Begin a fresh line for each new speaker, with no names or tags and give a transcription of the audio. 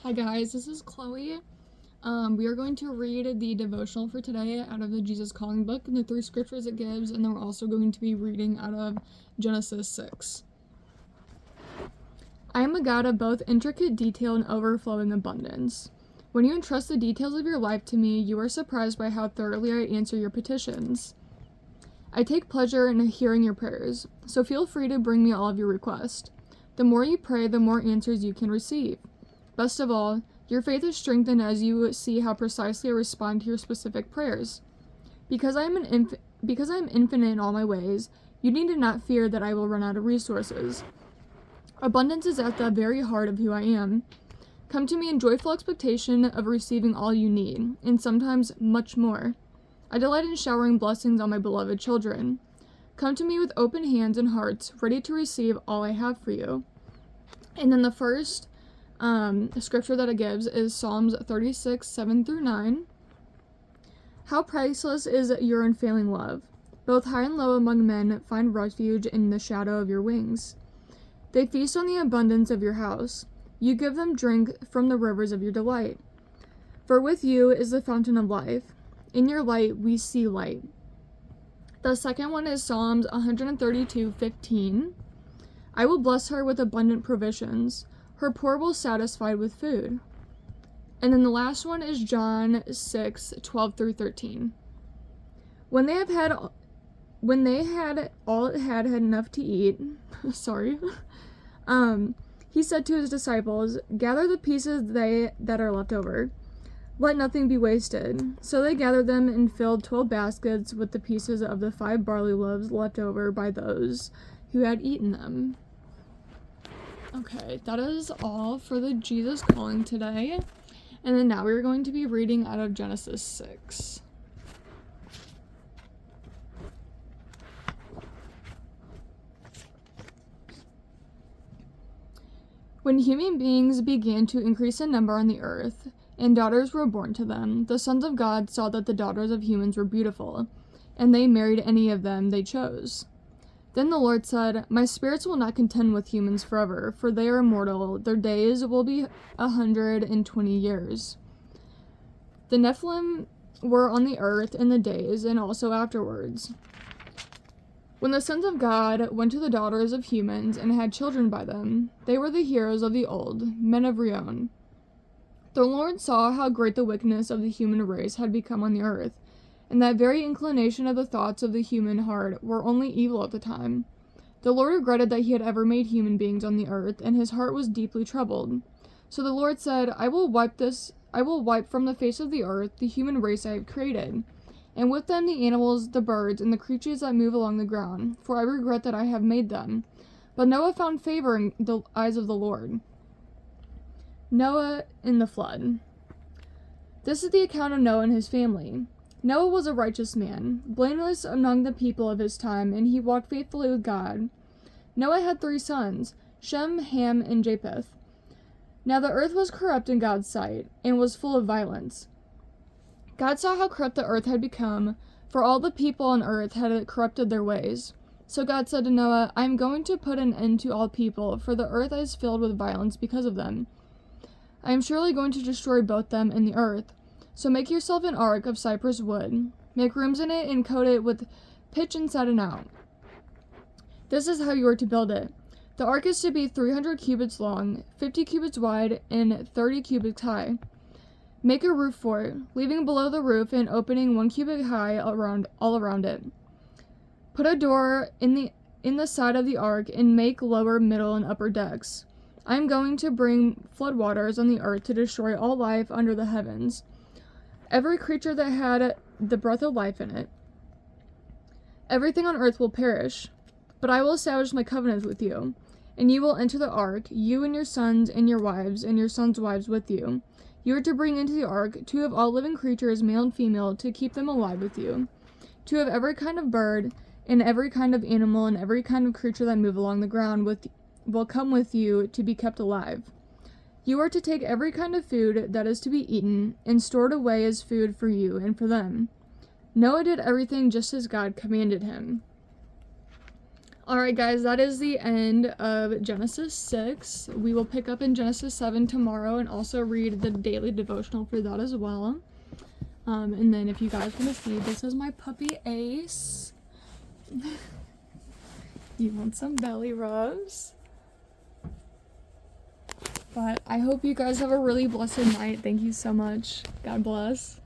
Hi guys, this is Chloe. We are going to read the devotional for today out of the Jesus Calling book and the 3 scriptures it gives, and then we're also going to be reading out of Genesis 6. I am a God of both intricate detail and overflowing abundance. When you entrust the details of your life to me, you are surprised by how thoroughly I answer your petitions. I take pleasure in hearing your prayers, so feel free to bring me all of your requests. The more you pray, the more answers you can receive. Best of all, your faith is strengthened as you see how precisely I respond to your specific prayers. Because I am infinite in all my ways, you need not fear that I will run out of resources. Abundance is at the very heart of who I am. Come to me in joyful expectation of receiving all you need, and sometimes much more. I delight in showering blessings on my beloved children. Come to me with open hands and hearts, ready to receive all I have for you. And then the first scripture that it gives is Psalms 36, 7-9. How priceless is your unfailing love! Both high and low among men find refuge in the shadow of your wings. They feast on the abundance of your house. You give them drink from the rivers of your delight. For with you is the fountain of life. In your light we see light. The second one is Psalms 132:15. I will bless her with abundant provisions. Her poor will satisfy with food. And then the last one is John 6:12-13. When they had all it had enough to eat, he said to his disciples, gather the pieces that are left over. Let nothing be wasted. So they gathered them and filled 12 baskets with the pieces of the 5 barley loaves left over by those who had eaten them. Okay, that is all for the Jesus Calling today. And then now we're going to be reading out of Genesis 6. When human beings began to increase in number on the earth, and daughters were born to them, the sons of God saw that the daughters of humans were beautiful, and they married any of them they chose. Then the Lord said, my spirits will not contend with humans forever, for they are immortal. Their days will be 120 years. The Nephilim were on the earth in the days and also afterwards. When the sons of God went to the daughters of humans and had children by them, they were the heroes of the old, men of Rion. The Lord saw how great the wickedness of the human race had become on the earth, and that very inclination of the thoughts of the human heart were only evil at the time. The Lord regretted that he had ever made human beings on the earth, and his heart was deeply troubled. So the Lord said, I will wipe from the face of the earth the human race I have created, and with them the animals, the birds, and the creatures that move along the ground, for I regret that I have made them. But Noah found favor in the eyes of the Lord. Noah in the flood. This is the account of Noah and his family. Noah was a righteous man, blameless among the people of his time, and he walked faithfully with God. Noah had 3 sons, Shem, Ham, and Japheth. Now the earth was corrupt in God's sight, and was full of violence. God saw how corrupt the earth had become, for all the people on earth had corrupted their ways. So God said to Noah, I am going to put an end to all people, for the earth is filled with violence because of them. I am surely going to destroy both them and the earth. So make yourself an ark of cypress wood. Make rooms in it and coat it with pitch inside and out. This is how you are to build it. The ark is to be 300 cubits long, 50 cubits wide, and 30 cubits high. Make a roof for it, leaving below the roof an opening 1 cubit high all around it. Put a door in the side of the ark and make lower, middle, and upper decks. I am going to bring floodwaters on the earth to destroy all life under the heavens. Every creature that had the breath of life in it. Everything on earth will perish, but I will establish my covenant with you, and you will enter the ark, you and your sons and your wives, and your sons' wives with you. You are to bring into the ark 2 of all living creatures, male and female, to keep them alive with you. 2 of every kind of bird, and every kind of animal, and every kind of creature that move along the ground will come with you to be kept alive. You are to take every kind of food that is to be eaten, and store it away as food for you and for them. Noah did everything just as God commanded him. Alright, guys, that is the end of Genesis 6. We will pick up in Genesis 7 tomorrow and also read the daily devotional for that as well. And then if you guys want to see, this is my puppy Ace. You want some belly rubs? But I hope you guys have a really blessed night. Thank you so much. God bless.